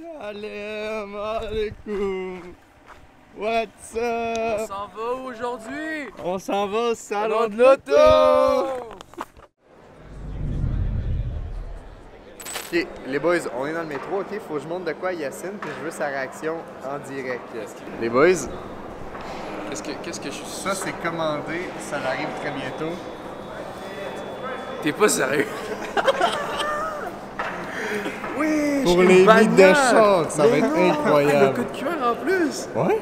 Salam alaikum. What's up? On s'en va aujourd'hui? On s'en va au salon de l'auto! Ok, les boys, on est dans le métro, ok? Faut que je montre de quoi à Yacine, puis je veux sa réaction en direct. Les boys, Qu'est-ce que je suis... ça c'est commandé, ça arrive très bientôt. T'es pas sérieux? Oui! Pour les mythes de char, ça va être incroyable. Le coup de cuir en plus! Ouais?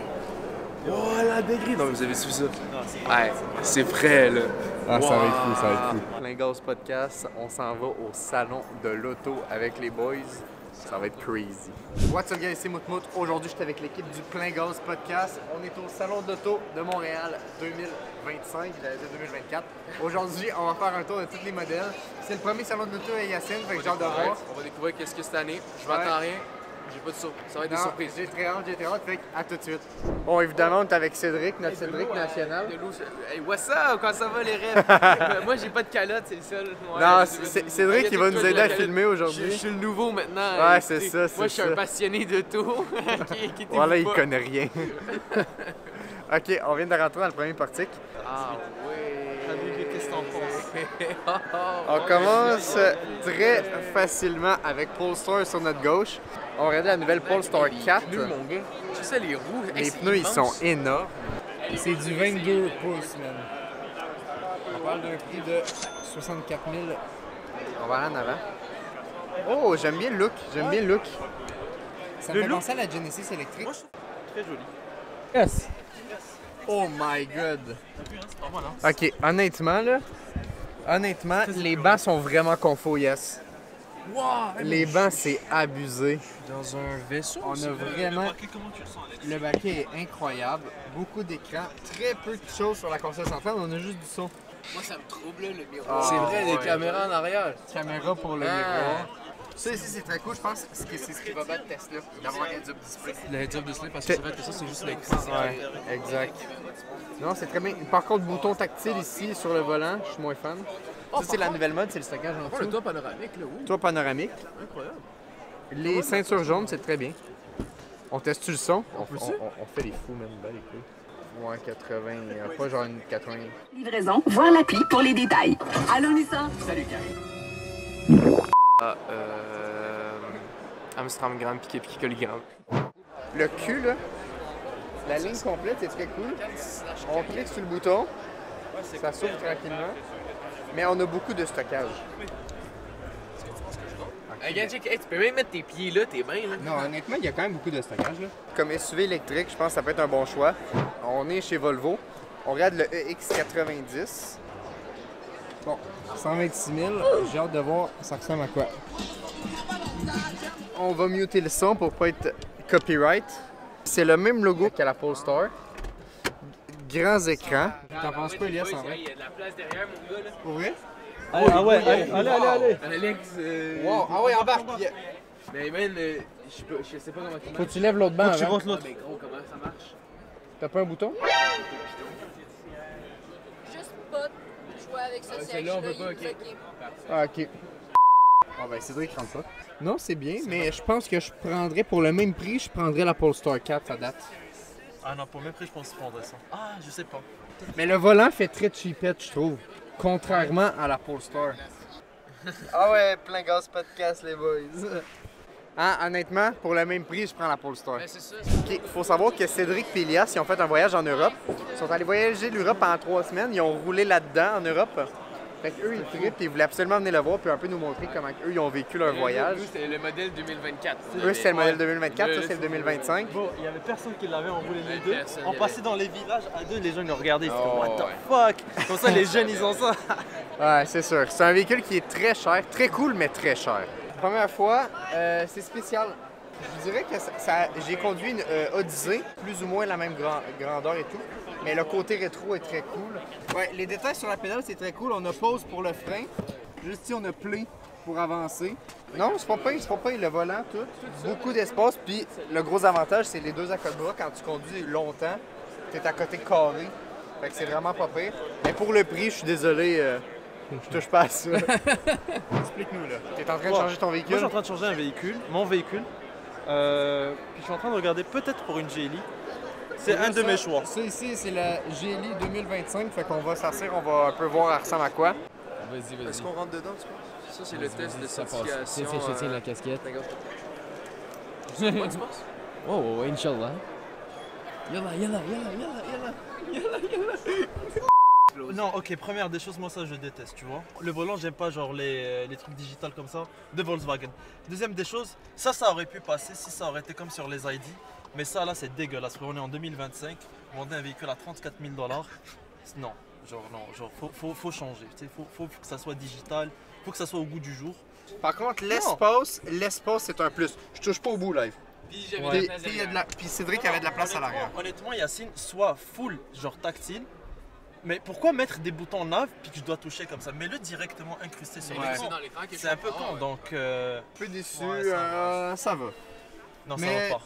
Oh la degré! Non, vous avez su ça? Ouais, c'est frais là! Ah, ça va être fou, ça va être fou. Plein Gaz Podcast, on s'en va au salon de l'auto avec les boys. Ça va être crazy. What's up guys, c'est Moutmout. Aujourd'hui, je suis avec l'équipe du Plein Gaz Podcast. On est au salon de l'auto de Montréal 2025, j'allais dire 2024. Aujourd'hui, on va faire un tour de tous les modèles. C'est le premier salon de l'auto à Yacine, fait que j'ai hâte de voir. On va découvrir qu'est-ce que cette année. Je m'attends rien. J'ai pas de surprise. Ça va être des surprises. J'ai très hâte, fait à tout de suite. Bon, évidemment, on est avec Cédric, notre Cédric national. Hey, what's up? Quand ça va les rêves? Moi, j'ai pas de calotte, c'est le seul. Ouais, Non, c'est Cédric qui va nous aider à filmer aujourd'hui. Je suis le nouveau maintenant. Ouais, c'est ça, c'est ça. Moi, je suis un passionné de tout. Voilà, il connaît rien. Ok, on vient de rentrer dans le premier portique. Ah oui. Qu'est-ce que t'en penses? On commence très facilement avec Polestar sur notre gauche. On regarde la nouvelle Polestar 4. Les pneus, mon gars. Tu sais, les roues. Les pneus, ils sont énormes. C'est du 22 pouces, man. On parle d'un prix de 64 000. On va aller en avant. Oh, j'aime bien le look. J'aime bien le look. Ça me fait penser à la Genesis électrique. Moi, je trouve très joli. Yes. Oh my god. C'est pas mal, hein? Ok, honnêtement, là. Honnêtement, les bancs sont vraiment confo, yes. Wow! Les bancs, c'est abusé. Dans un vaisseau? On a vraiment... Le baquet est incroyable. Beaucoup d'écrans. Très peu de choses sur la console centrale. On a juste du son. Moi, ça me trouble, là, le miroir. C'est vrai, des caméras en arrière. Caméra pour le miroir. Ça ici, c'est très cool. Je pense que c'est ce qui va battre Tesla, d'avoir un heads-up display. Le heads-up display, parce que c'est vrai que ça, c'est juste l'écran. Ouais, exact. Non, c'est très bien. Par contre, bouton tactile ici sur le volant, je suis moins fan. Ça, c'est la nouvelle mode, c'est le stockage en Le dessous. toit panoramique, là, oui. Toit panoramique. Incroyable. Les ceintures jaunes, c'est très bien. On teste-tu le son? On peut-tu? fait les fous, même. Ben, les couilles. Ouais, 80. Pas genre une 80. Livraison, voir l'appli pour les détails. Allô, Nissan? Salut, Karine. Amstramgram, piqué, colligramme. Le cul, là, la ligne complète, c'est très cool. On clique sur le bouton, ça s'ouvre tranquillement, mais on a beaucoup de stockage. Hey, gars, check, hey, tu peux même mettre tes pieds là, tes mains là. Non, honnêtement, il y a quand même beaucoup de stockage, là. Comme SUV électrique, je pense que ça peut être un bon choix. On est chez Volvo. On regarde le EX90. Bon, 126 000. J'ai hâte de voir ça ressemble à quoi. On va muter le son pour pas être copyright. C'est le même logo qu'à la Polestar. Grands écrans. T'en penses quoi, Elias, en vrai? Il y a de la place derrière, mon gars là. Pour vrai? Ah ouais, allez. Alex, Wow, ah ouais, embarque! mais man, je sais pas comment tu Faut que tu lèves l'autre banc Tu avant. montes l'autre. Mais gros, comment ça marche? T'as pas un bouton? Juste pas jouer avec ce siège. Celle-là, on peut pas, ok. Ah, ok. Ah ben, Cédric rentre pas. Non, c'est bien, mais je pense que je prendrais, pour le même prix, je prendrais la Polestar 4 à date. Ah non, pour le même prix, je pense que je prendrais ça. Ah, je sais pas. Mais le volant fait très cheapette, je trouve. Contrairement à la Polestar. Ah ouais, plein gaz podcast, les boys. Ah, honnêtement, pour le même prix, je prends la Polestar. Ben, c'est ça. Ok, faut savoir que Cédric et Elias, ils ont fait un voyage en Europe. Ils sont allés voyager l'Europe pendant 3 semaines. Ils ont roulé là-dedans en Europe. Fait qu'eux, ils trippent et ils voulaient absolument venir le voir puis un peu nous montrer comment eux, ils ont vécu leur voyage. Nous, c'est le modèle 2024. Eux, c'était le modèle 2024, ça, c'est le 2025. Bon, il y avait personne qui l'avait enroulé les deux. personne, On il y passait dans les villages à deux, les gens ils nous regardaient, ils Oh, étaient what the fuck. Comme ça, les jeunes ils ont ça. Ouais, c'est sûr. C'est un véhicule qui est très cher, très cool, mais très cher. Première fois, c'est spécial. Je dirais que j'ai conduit une Odyssey, plus ou moins la même grandeur et tout, mais le côté rétro est très cool. Ouais, les détails sur la pédale, c'est très cool. On a pause pour le frein. Juste ici, on a play pour avancer. Non, c'est pas pire, le volant, tout. Beaucoup d'espace, puis le gros avantage, c'est les deux accotes-bras. Quand tu conduis longtemps, t'es à côté carré. Fait que c'est vraiment pas pire. Mais pour le prix, je suis désolé, je touche pas à ça. Explique-nous, là. T'es en train de changer ton Moi je véhicule? suis en train de changer un véhicule, mon véhicule. Puis je suis en train de regarder peut-être pour une Jelly. C'est un de mes choix. Ça ici, c'est la Jelly 2025, fait qu'on va s'asseoir, on va un peu voir elle ressemble à quoi. Vas-y, vas-y. Est-ce qu'on rentre dedans, tu penses? Ça, c'est le test de Ça passe. certification. C'est je tiens la casquette. D'accord. Tu penses? Oh, oh, Inch'Allah. Yalla, yalla, yalla, yalla, yalla. Non, ok, première des choses, moi ça je déteste, tu vois. Le volant, j'aime pas genre les trucs digitales comme ça de Volkswagen. Deuxième des choses, ça aurait pu passer si ça aurait été comme sur les ID. Mais ça là, c'est dégueulasse. On est en 2025, vendre un véhicule à 34 000 $. Non, faut changer. Faut que ça soit digital, faut que ça soit au goût du jour. Par contre, l'espace c'est un plus. Je touche pas au bout live. Puis Puis Cédric avait de la place à l'arrière. Honnêtement, Yacine, soit full, genre tactile. Mais pourquoi mettre des boutons nav puis que je dois toucher comme ça? Mets-le directement incrusté sur l'écran. C'est un peu con, donc... Un peu déçu, Ouais, ça va. Non, Mais- ça va pas.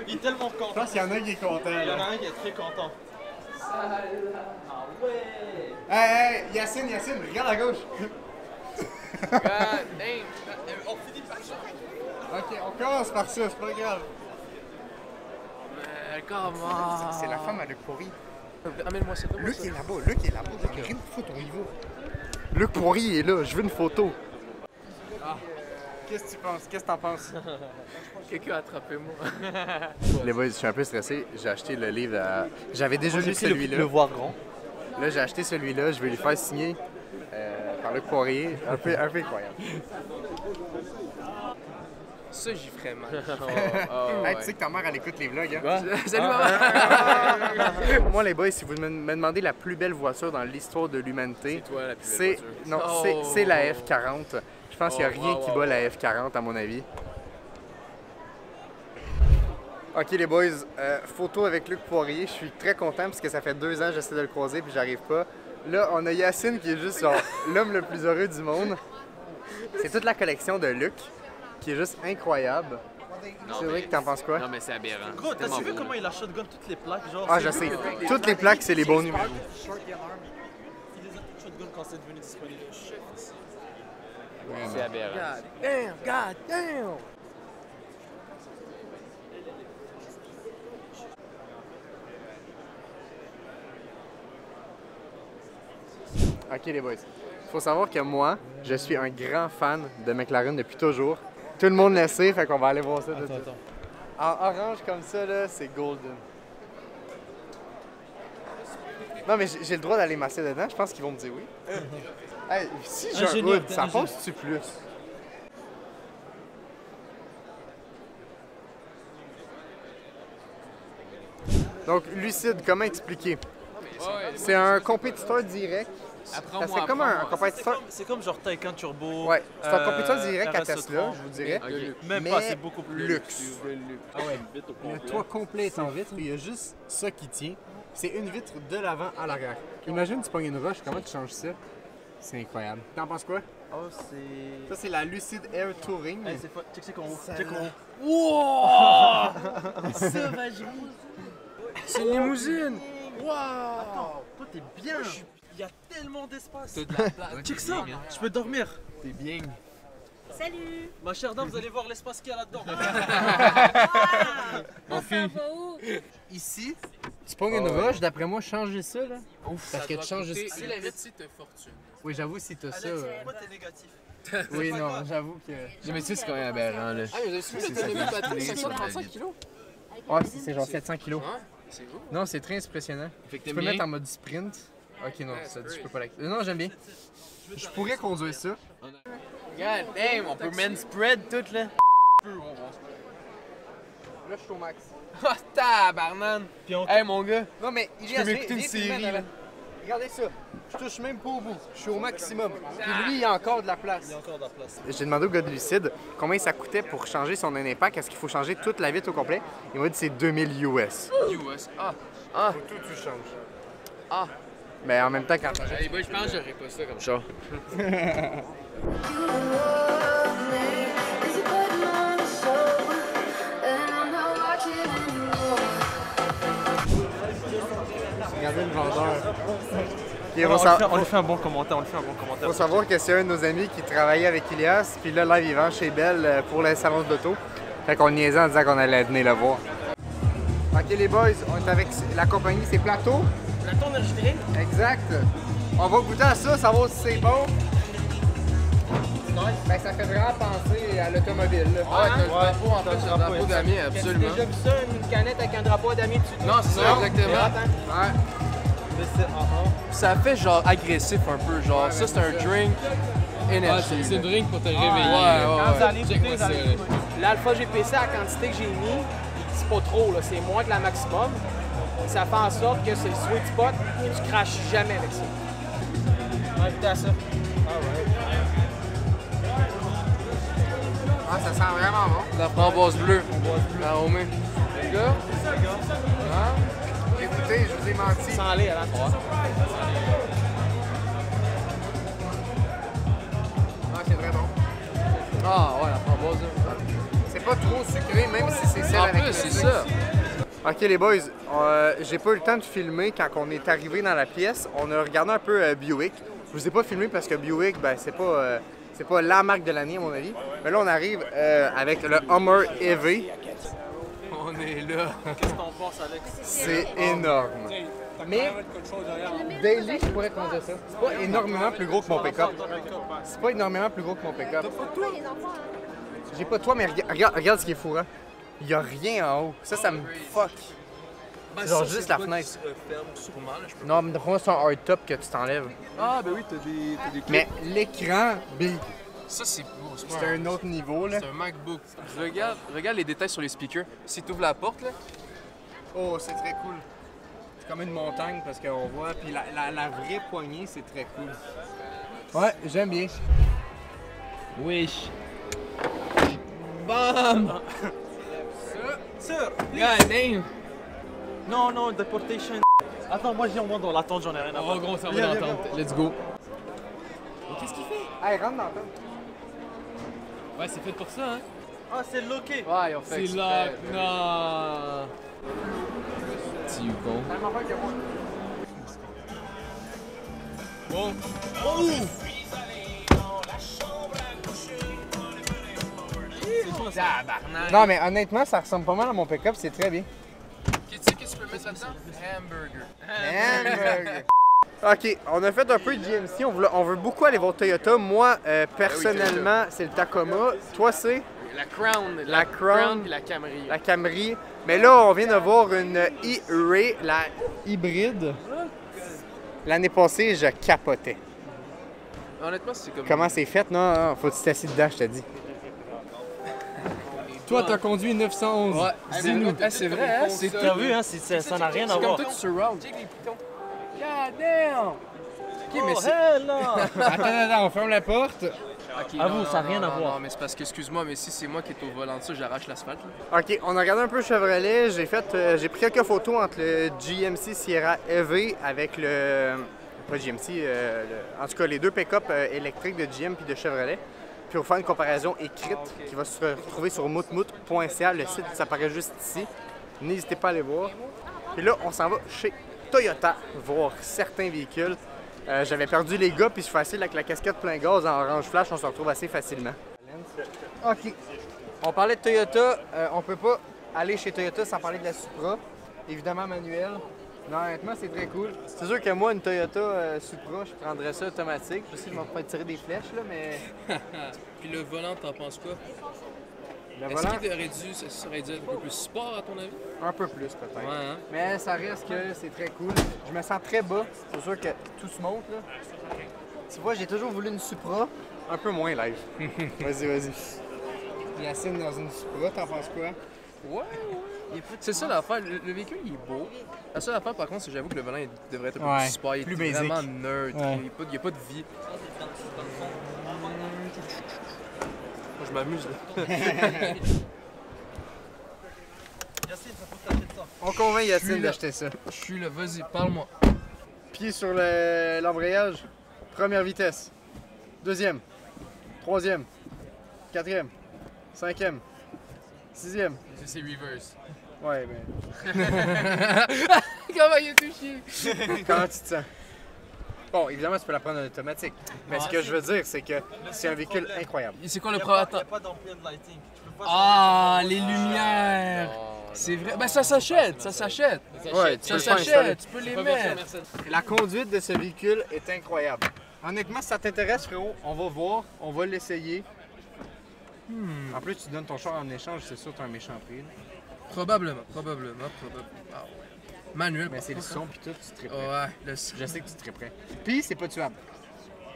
Il est tellement content. Je pense qu'il y en a qui est content. Il y en a Là. un qui est très content. Hey, Yacine, regarde à gauche. On finit par ça. Ok, on commence par ça, c'est pas grave. Comment? C'est la femme à Luc Pourri. Amène-moi ça. Luc est là-bas, Luc est là-bas. J'ai rien de foutre, on y va. Luc Pourri est là, je veux une photo. Qu'est-ce que tu penses? Qu'est-ce que t'en penses? Quelqu'un attrapez-moi. Les boys, je suis un peu stressé. J'ai acheté le livre à... J'avais déjà lu Le celui-là. voir grand. Là, j'ai acheté celui-là. Je vais lui faire signer par Luc Poirier. Un peu incroyable. Ça, j'y ferais mal. Hey, tu sais que ta mère, elle écoute les vlogs, hein? Salut, maman! Pour moi, les boys, si vous me demandez la plus belle voiture dans l'histoire de l'humanité, C'est toi, la plus belle c'est... voiture. Non, Oh. c'est la F40. Je pense qu'il n'y a rien qui bat wow. la F40, à mon avis. Ok les boys, photo avec Luc Poirier, je suis très content parce que ça fait 2 ans que j'essaie de le croiser puis j'arrive pas. Là, on a Yacine qui est juste genre l'homme le plus heureux du monde. C'est toute la collection de Luc qui est juste incroyable. C'est vrai que t'en penses quoi? Non, mais c'est aberrant. Gros, t'as vu comment il a shotgun toutes les plaques? Genre, Ah, c'est je lui sais. qui a- Toutes les plaques, c'est les bons numéros. Il les a toutes shotgun quand c'est devenu disponible. C'est aberrant. God damn! Ok les boys, faut savoir que moi, je suis un grand fan de McLaren depuis toujours. Tout le monde le sait, fait qu'on va aller voir ça tout de suite. En orange comme ça, là, c'est golden. Non mais j'ai le droit d'aller masser dedans, je pense qu'ils vont me dire oui. Hey, si j'ai un Ingénieur, hood, t'es ça ingénieur. passe-tu plus? Donc, Lucide, comment expliquer? C'est un compétiteur direct. Apprends-moi. C'est comme un compétiteur. C'est comme genre Taycan Turbo. Ouais, c'est un compétiteur direct à RS30. Tesla, je vous dirais. Même Mais pas, c'est beaucoup plus luxe. Ah ouais. Le toit complet est en vitre, il y a juste ça qui tient. C'est une vitre de l'avant à l'arrière. Imagine, tu pognes une roche, comment tu changes ça? C'est incroyable. T'en penses quoi? Oh, c'est. Ça, c'est la Lucid Air Touring. Hey, check qu'en haut. Check en haut. C'est une limousine! Attends, toi t'es bien. Il y a tellement d'espace. T'as de la place. Check ça, je peux dormir. T'es bien. Salut! Ma chère dame, vous allez voir l'espace qu'il y a là-dedans. On s'en va où? Ici, Tu pognes une roche, d'après moi, changer ça, là. Ouf, Parce que tu changes juste. Si la vitre, c'est ta fortune. Oui, j'avoue, si t'as ça. Alex, pourquoi t'es négatif? Oui, non, j'avoue que. Mais tu sais, c'est quand même aberrant, là. Ah, mais vous avez suivi l'autonomie de batterie, 535 kg? Ouais, c'est genre 700 kg. C'est vous? Non, c'est très impressionnant. Fait que Tu peux mettre en mode sprint. Ok, non, ça, je peux pas l'activer. Non, j'aime bien. Je pourrais conduire ça. God damn, on peut man spread tout, là. là, je suis au max. Ah, tabarnane! Puis on... Hey, mon gars! Non, mais il peux m'écouter une série, là. Regardez ça. Je touche même pas au bout. Je suis au maximum. Puis lui, il y a encore de la place. Il y a encore de la place. J'ai demandé au gars de Lucide combien ça coûtait pour changer son impact. Est-ce qu'il faut changer toute la vitre au complet? Il m'a dit c'est 2000 US. US. Ah! Faut tout, tu changes. Ah! Mais en même temps, quand Hey, boy, je pense que j'aurais pas ça comme ça. regardez le vendeur. Il Alors, faut, on lui fait un bon commentaire, faut savoir que c'est un de nos amis qui travaillait avec Ilias. Puis là, live, il vend chez Bell pour les salons d'auto. Fait qu'on niaisait en disant qu'on allait venir le voir. Ok les boys, on est avec la compagnie, c'est Plateau. Plateau Energy Drink. Exact. On va goûter à ça, savoir si c'est bon. Ben, ça fait vraiment penser à l'automobile. Ouais, t'as le drapeau en plus, le drapeau d'Amiens, T'as absolument. déjà vu ça, une canette avec un drapeau d'Amiens dessus? Non, c'est ça, exactement. Ouais. Ça fait genre agressif un peu, genre ça c'est un drink énergie. C'est un drink pour te réveiller. Quand vous allez Check goûter, moi vous allez ça, goûter. L'alpha GPC, la quantité que j'ai mis, c'est pas trop, là, c'est moins que la maximum. Ça fait en sorte que c'est le sweet spot et tu craches jamais avec ça. On va goûter à ça. Ah, ça sent vraiment bon. La framboise bleue. Aromé. Les gars? Écoutez, je vous ai menti. Sans aller avant de voir. Ah, c'est très bon. Ah ouais, la framboise. C'est pas trop sucré, même si c'est celle En avec plus, le c'est sucre. ça. Ok les boys, j'ai pas eu le temps de filmer quand on est arrivé dans la pièce. On a regardé un peu Buick. Je vous ai pas filmé parce que Buick, ben, c'est pas la marque de l'année à mon avis. Mais là on arrive avec le Hummer EV. On est là. Qu'est-ce que t'en penses, Alex? C'est énorme. Mais daily, je pourrais conduire ça. C'est pas énormément plus gros que mon pick-up. C'est pas énormément plus gros que mon pick-up. J'ai pas de toit, mais regarde ce qui est fou, hein. Il y a rien en haut. Ça me fuck. C'est genre juste la fenêtre. Non, mais pour moi, c'est un hardtop que tu t'enlèves. Ah ben oui, t'as des clips. Mais l'écran, big. Ça c'est beau, C'est un autre niveau, là. C'est un MacBook. Regarde les détails sur les speakers. Si tu ouvres la porte là. Oh, c'est très cool. C'est comme une montagne parce qu'on voit. Puis la vraie poignée, c'est très cool. Ouais, j'aime bien. Wesh. Bam! Sir, God damn. non, deportation. Attends, moi je viens au moins dans l'attente, j'en ai rien à voir. Oh gros, ça va Viens, viens, l'entendre. viens. Let's go. Hey, rentre dans le Ouais, c'est fait pour ça, hein. Ah, c'est loqué. Ouais, ils ont fait C'est exprès. là. Non. Tu con. Bon. Non, mais honnêtement, ça ressemble pas mal à mon pick-up, c'est très bien. Tu sais qu'est-ce que tu peux mettre là-dedans? Hamburger. Ok, on a fait un peu de GMC, on veut beaucoup aller voir Toyota. Moi, personnellement, c'est le Tacoma. Toi, c'est La Crown. La Crown. puis la Camry. la Camry. Mais là, on vient de voir une E-Ray, la hybride. L'année passée, je capotais. Honnêtement, c'est comme. Comment c'est fait? Non, non, faut que tu t'assieds dedans, je te dis. Toi, t'as conduit une 911. Ouais. Dis-nous. Ah, c'est vrai, hein? C'est T'as vu, hein, ça n'a rien à C'est voir. comme tout surround. Check les pitons. God damn! Ok, mais Oh, c'est. hell no! Attends, on ferme la porte. Ok, Avoue, non, ça n'a non, rien non, à voir. Non, mais c'est parce que, excuse-moi, mais si c'est moi qui est au volant de ça, j'arrache l'asphalte. Là. Ok, on a regardé un peu Chevrolet. J'ai pris quelques photos entre le GMC Sierra EV avec le. Pas GMC, en tout cas les deux pick-up électriques de GM puis de Chevrolet. Puis on va faire une comparaison écrite qui va se retrouver sur moutmout.ca. Le site, ça apparaît juste ici. N'hésitez pas à aller voir. Puis là, on s'en va chez Toyota voir certains véhicules. J'avais perdu les gars, puis c'est facile avec la casquette plein gaz en orange flash, on se retrouve assez facilement. OK. On parlait de Toyota. On peut pas aller chez Toyota sans parler de la Supra. Évidemment manuel. Non, honnêtement, c'est très cool. C'est sûr que moi, une Toyota Supra, je prendrais ça automatique. Je sais que je vais me faire tirer des flèches, là, mais... Puis le volant, t'en penses quoi? Le Est-ce volant, qu'il aurait dû être un peu plus sport, à ton avis? un peu plus, peut-être. Ouais, hein? Mais ça reste que c'est très cool. Je me sens très bas. C'est sûr que tout se monte, là. Tu vois, j'ai toujours voulu une Supra. Un peu moins live. Vas-y. Yacine dans une Supra, t'en penses quoi? Ouais. C'est ça l'affaire, le véhicule il est beau. La seule affaire par contre, c'est que j'avoue que le volant il devrait être un peu Ouais, plus sport, il plus est basic. vraiment neutre, Ouais. il n'y a pas de vie. Moi, je m'amuse là. Yacine, ça faut t'acheter ça. On convainc Yacine Suis là. d'acheter ça. Je suis là, vas-y, parle-moi. Pied sur l'embrayage. Première vitesse. Deuxième. Troisième. Quatrième. Cinquième. Sixième. C'est reverse. Ouais, ben. Comment il a touché? Comment tu te sens? Bon, évidemment, tu peux la prendre en automatique. Mais ce que je veux dire, c'est que c'est un véhicule incroyable. Et c'est quoi le Il problème? n'y a pas d'ambient lighting. Tu peux pas Ah, les lumières! C'est vrai. Ben ça s'achète, ça s'achète. Ouais, Ça s'achète, tu peux les mettre. La conduite de ce véhicule est incroyable. Honnêtement, si ça t'intéresse, frérot, on va voir, on va l'essayer. En plus, tu donnes ton char en échange, c'est sûr, t'as un méchant prix. là. Probablement. Ah ouais. Manuel. Mais c'est le son pis tout, tu triperais. Ouais, Je sais que tu triperais. Puis, c'est pas tuable.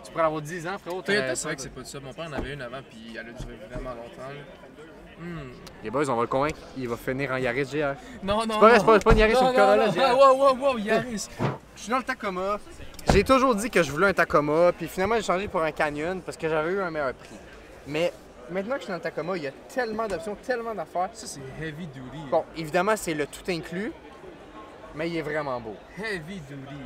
Tu pourrais avoir 10 ans, frérot. Toyota, c'est vrai que c'est pas ça. Mon père en avait une avant, puis elle a duré vraiment longtemps. Les boys, on va le convaincre, il va finir en Yaris GR. Non. C'est pas vrai, c'est pas une Yaris, c'est une Corolla GR. Wow, Yaris. Je suis dans le Tacoma. J'ai toujours dit que je voulais un Tacoma, puis finalement j'ai changé pour un Canyon parce que j'avais eu un meilleur prix. Mais maintenant que je suis dans le Tacoma, il y a tellement d'options, tellement d'affaires. Ça, c'est heavy duty. Bon, évidemment, c'est le tout inclus, mais il est vraiment beau. Heavy duty.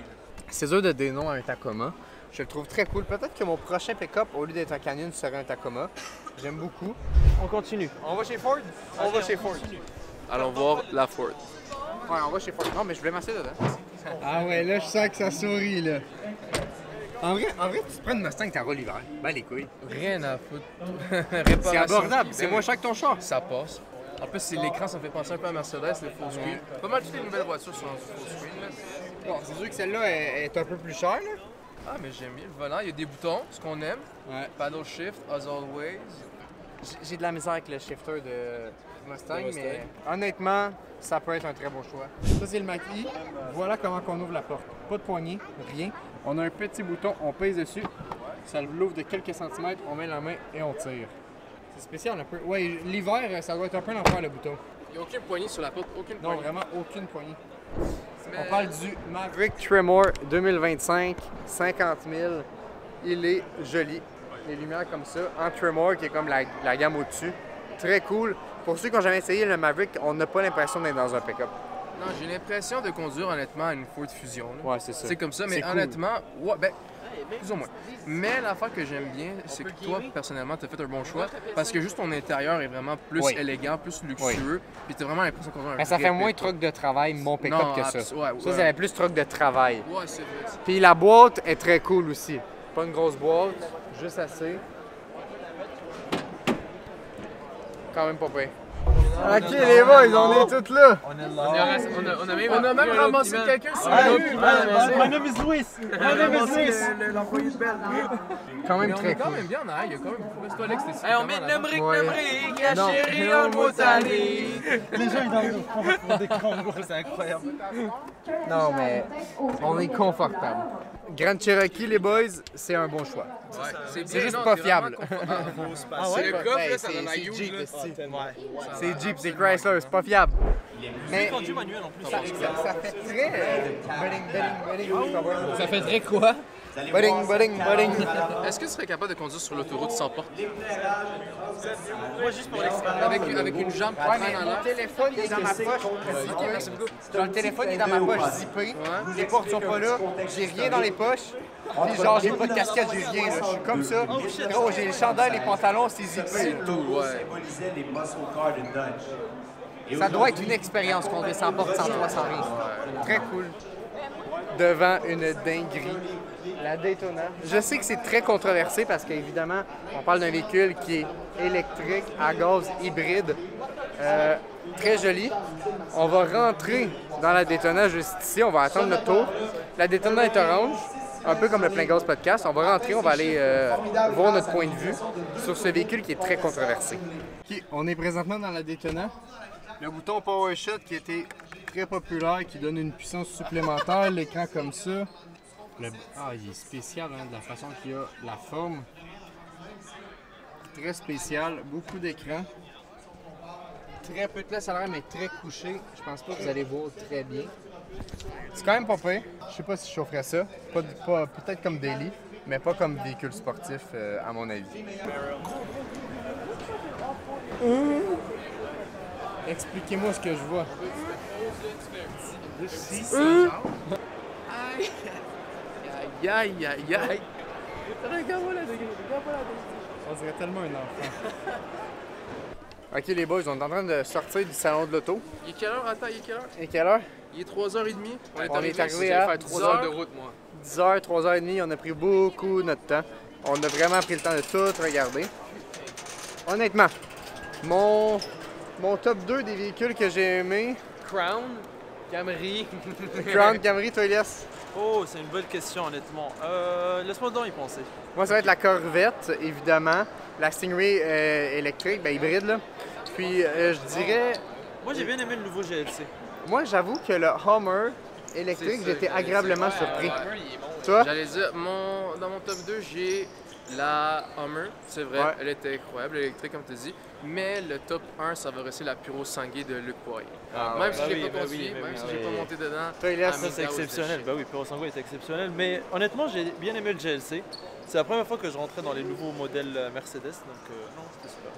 C'est dur de donner nom à un Tacoma. Je le trouve très cool. Peut-être que mon prochain pick-up, au lieu d'être un Canyon, serait un Tacoma. J'aime beaucoup. On continue. On va chez Ford? On va chez Ford. Allons voir la Ford. Ouais, on va chez Ford. Non, mais je voulais m'asseoir dedans. Ah ouais, là, je sens que ça sourit, là. En vrai, tu te prends une Mustang, t'en roules l'hiver. Ben les couilles. Rien à foutre. C'est abordable. C'est moins cher que ton char. Ça passe. En plus, c'est l'écran, ça me fait penser un peu à Mercedes, le full screen. Pas mal toutes les nouvelles voitures sont en full screen. Là. Bon, c'est sûr que celle-là est un peu plus chère, là. Ah, mais j'aime bien le volant. Il y a des boutons, ce qu'on aime. Ouais. Paddle shift, as always. J'ai de la misère avec le shifter de Mustang, Mustang. mais honnêtement, ça peut être un très bon choix. Ça, c'est le Mach-E. Voilà comment on ouvre la porte. Pas de poignée, rien. On a un petit bouton, on pèse dessus. Ça l'ouvre de quelques centimètres, on met la main et on tire. C'est spécial un peu. Ouais, l'hiver, ça doit être un peu l'enfer, le bouton. Il n'y a aucune poignée sur la porte, aucune Non, poignée. vraiment aucune poignée. Mais- On parle du Maverick. Rick Tremor 2025, 50 000. Il est joli. Les lumières comme ça. En Tremor, qui est comme la gamme au-dessus. Très cool. Pour ceux qui n'ont jamais essayé le Maverick, on n'a pas l'impression d'être dans un pick-up. Non, j'ai l'impression de conduire honnêtement une Ford Fusion. là. Ouais, c'est ça. C'est comme ça, mais C'est cool. honnêtement, ouais, ben, plus ou moins. Mais l'affaire que j'aime bien, c'est que toi, personnellement, tu as fait un bon choix parce que juste ton intérieur est vraiment plus Oui. élégant, plus luxueux, puis tu as vraiment l'impression de conduire un Ben, ça vrai fait moins pick-up. truc de travail, mon pick-up, Non, que ça. ouais, Ça, c'est plus truc de travail. Ouais, c'est vrai. Puis la boîte est très cool aussi. Pas une grosse boîte, juste assez. Quand même pas pire. Ok les boys, on est tous là. On est On là. a même ramassé quelqu'un sur Hey, le my name is Louis. My name is Louis. l'employé de Belle. Quand même Mais on très est quand cool. même bien en arrière, il y a quand même beaucoup. Reste-toi Alex, t'es On met numérique, Ouais. numérique, Non. chérie, en brutalité. Les gens, ils dorment pour des kangos, c'est incroyable. Non mais on est confortable. Grand Cherokee les boys, c'est un bon choix. C'est juste pas fiable. C'est le coffre, là, ça c'est donne la c'est huge, Jeep, là. esti. Ouais. C'est Jeep, c'est Chrysler, c'est pas fiable. Mais Conduit manuel en plus. ça fait très budding. Ça fait très quoi? Budding. Est-ce que tu serais capable de conduire sur l'autoroute sans porte? Moi, juste pour l'expérience. Avec une jambe qui Ouais, traîne mais en mon l'air? téléphone il est dans ma poche. Ok, merci beaucoup. Genre, le téléphone est dans ma poche zippé. Les portes sont pas là. J'ai rien dans les poches. Puis genre, j'ai pas de casquette, j'ai rien. Là. Je suis comme ça. Gros, j'ai les chandails, les pantalons, c'est zippé. Tout, ouais. symbolisait les muscle cars de Dodge. Ça doit être une expérience qu'on descend porte sans toi, sans rien. Très cool. Devant une dinguerie. La Daytona. Je sais que c'est très controversé parce qu'évidemment, on parle d'un véhicule qui est électrique, à gaz, hybride. Très joli. On va rentrer dans la Daytona juste ici. On va attendre notre tour. La Daytona est orange, un peu comme le Plein Gaz Podcast. On va rentrer, on va aller voir notre point de vue sur ce véhicule qui est très controversé. Ok, on est présentement dans la Daytona. Le bouton Power Shut qui était très populaire, qui donne une puissance supplémentaire, l'écran comme ça. Ah, il est spécial hein, de la façon qu'il a la forme. Très spécial, beaucoup d'écran. Très peu de place à l'arrière, mais très couché. Je pense pas que vous allez voir très bien. C'est quand même pas pire. Je sais pas si je chaufferais ça. Peut-être comme daily, mais pas comme véhicule sportif à mon avis. Expliquez-moi ce que je vois. Aïe. Regarde-moi la degré, On dirait tellement un enfant. Ok les boys, on est en train de sortir du salon de l'auto. Il est quelle heure? Attends, il est quelle heure? Et quelle heure? Il est 3h30. On est arrivé ça à va faire 3 heures de route, moi. 10 h, 3 h 30, on a pris beaucoup notre temps. On a vraiment pris le temps de tout regarder. Honnêtement, mon top 2 des véhicules que j'ai aimé. Crown, Camry. Crown, Camry, toi Elias? Oh, c'est une bonne question, honnêtement. Laisse-moi donc y penser. Moi, ça va être la Corvette, évidemment. La Stingray électrique, ben hybride, là. Puis, je dirais... Moi, j'ai bien aimé le nouveau GLC. Moi, j'avoue que le Hummer électrique, j'étais agréablement surpris. Toi? J'allais dire, dans mon top 2, j'ai la Hummer. C'est vrai, Ouais. elle était incroyable, électrique comme tu dis. Mais le top 1, ça va rester la Puro Sangué de Luc Poirier. Même si je l'ai pas conduit, même si je l'ai pas monté dedans. Toi, Elias? Ça, c'est exceptionnel. Bah oui, Puro Sangué est exceptionnel. Mais honnêtement, j'ai bien aimé le GLC. C'est la première fois que je rentrais dans les nouveaux modèles Mercedes. Donc, non, c'était super.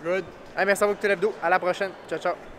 Good. Hey, merci à vous, Couture Hebdo. À la prochaine. Ciao, ciao.